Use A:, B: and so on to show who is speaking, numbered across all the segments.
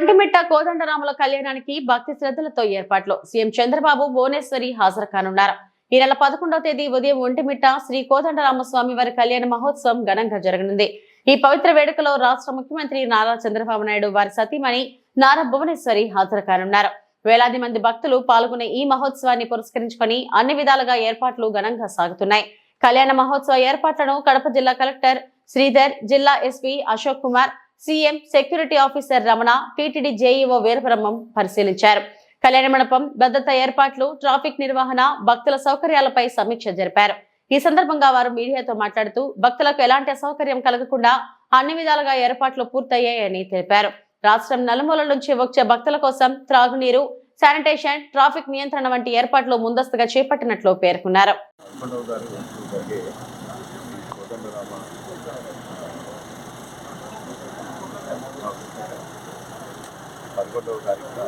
A: ఒంటిమిట్ట కోదండరాముల కళ్యాణానికి భక్తి శ్రద్ధలతో ఏర్పాట్లు. సీఎం చంద్రబాబు, భువనేశ్వరి హాజరు కానున్నారు. ఈ నెల 11వ తేదీ ఉదయం ఒంటిమిట్ట శ్రీ కోదండరామస్వామి వారి కళ్యాణ మహోత్సవం ఘనంగా జరగనుంది. ఈ పవిత్ర వేడుకలో రాష్ట్ర ముఖ్యమంత్రి నారా చంద్రబాబు నాయుడు, వారి సతీమణి నారా భువనేశ్వరి హాజరు కానున్నారు. వేలాది మంది భక్తులు పాల్గొనే ఈ మహోత్సవాన్ని పురస్కరించుకొని అన్ని విధాలుగా ఏర్పాట్లు ఘనంగా సాగుతున్నాయి. కళ్యాణ మహోత్సవ ఏర్పాట్లను కడప జిల్లా కలెక్టర్ శ్రీధర్, జిల్లా SP Ashok Kumar, CM, security officer Ramana, TTD JEO Veerabrahmam పరిశీలించారు. కళ్యాణ మండపం భద్రతా ఏర్పాట్లు, ట్రాఫిక్ నిర్వహణ, భక్తుల సౌకర్యాలపై సమీక్ష జరిపారు. ఈ సందర్భంగా వారు మీడియాతో మాట్లాడుతూ భక్తులకు ఎలాంటి అసౌకర్యం కలగకుండా అన్ని విధాలుగా ఏర్పాట్లు పూర్తయ్యాయని తెలిపారు. రాష్ట్రం నలుమూలల నుంచి వచ్చే భక్తుల కోసం త్రాగునీరు, శానిటేషన్, ట్రాఫిక్ నియంత్రణ వంటి ఏర్పాట్లు ముందస్తుగా చేపట్టినట్లు పేర్కొన్నారు.
B: పదకొండవ తారీఖున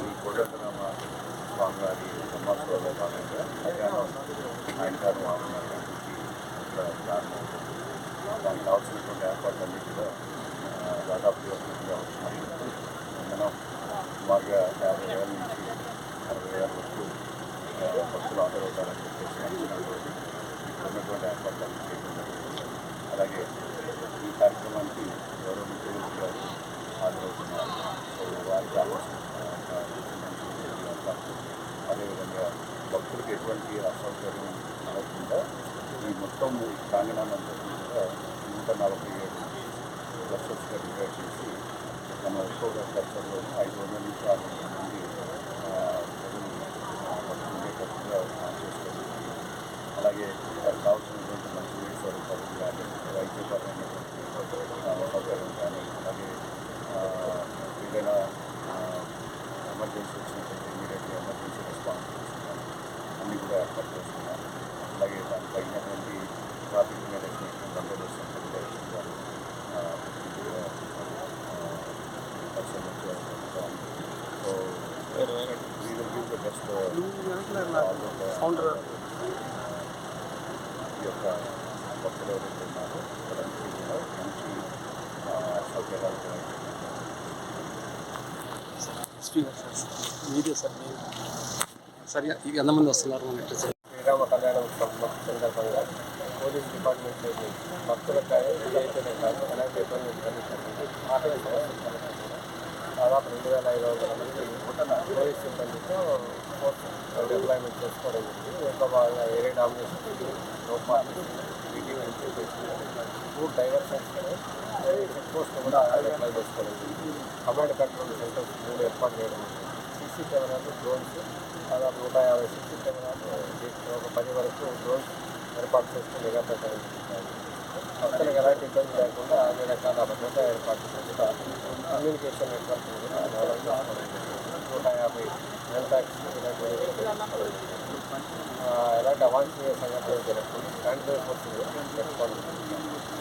B: ఈ కోదండరామ స్వామి వారి బ్రహ్మోత్సవంలో భాగంగా మధ్యాహ్నం సాయంకాలం 6:30 ప్రారంభమవుతుంది. దానికి కావాల్సినటువంటి ఏర్పాట్లన్నీ కూడా దాదాపు పూర్తిగా ఉన్నాయి. మనం సుమారుగా 50,000 నుంచి 60,000 వరకు భక్తులు హాజరవుతారని చెప్పేసి అంచనాతో ఇక్కడ ఉన్నటువంటి ఏర్పాట్లన్నీ చేయడం జరుగుతుంది. అలాగే ఈ కార్యక్రమానికి గౌరవ ముఖ్యమంత్రి గారు హాజరవుతున్నారు. సో వారికి అదేవిధంగా భక్తులకు ఎటువంటి అసౌకర్యం కలగకుండా ఈ మొత్తం ప్రాంగణాన్ని కూడా 147 క్లస్టర్స్గా డివైడ్ చేసి మన ఒక్కొక్క క్లస్టర్లోనూ 500 నుంచి 600 మంది ప్రజలు ఉండేటట్టుగా చేసుకోవాలి. అలాగే కావాల్సినటువంటి మంచి సౌకర్యం కానీ, వైద్యపరమైనటువంటి సౌకర్యం కానీ, అలాగే ఏదైనా ఎమర్జెన్సీ వచ్చినటువంటి ఇమీడియట్గా ఎమర్జెన్సీ రెస్పాన్స్ అన్నీ కూడా ఏర్పాటు చేస్తున్నారు. అలాగే దానికి తగినటువంటి ట్రాఫిక్ మేనేజ్మెంట్ బందోబస్తు కూడా so we will give the best ఈ యొక్క భక్తులు ఎవరైతే ఉన్నారో వాళ్ళందరికీ కూడా మంచి సౌకర్యాలు
C: వీడియో సార్ ఇవి ఎంతమంది వస్తున్నారు?
B: శ్రీరామ కళ్యాణ ఉత్సవం సందర్భంగా పోలీస్ డిపార్ట్మెంట్ భక్తులకు కానీ విఐపీలకు కానీ ఎలాంటి ఇబ్బంది కలిగించండి. ఆటల సమస్యలు దాదాపు 2,500 మంది పోలీస్ సిబ్బందితో ఎంప్లాయ్మెంట్ చేసుకోవడం జరిగింది. దీంట్లో భాగంగా area domination, no parking, video implementation, food diversions, check post కూడా అప్లై చేసుకోవడం జరిగింది. కమాండ్ కంట్రోల్ సెంటర్స్ 3 ఏర్పాటు చేయడం జరిగింది. సీసీ కెమెరాలు, డ్రోన్స్ దాదాపు 150 సీసీ కెమెరాలు, ఒక 10 వరకు డ్రోన్స్ ఏర్పాటు చేసుకుని నిఘా పెట్టడం జరుగుతుంది. భక్తులకు ఎలాంటి ఇబ్బంది లేకుండా అన్ని రకాల భద్రతా ఏర్పాట్లు చేస్తా కమ్యూనికేషన్ నెట్వర్క్ కూడా డెవలప్ చేసుకోవడం జరుగుతుంది. 150 హెల్త్ యాక్సిడెంట్ ఎలాంటి అవాంఛనీయ సంఘటనలు జరగకుండా శానిటరీ ఫోర్స్ పెట్టుకోవడం జరుగుతుంది.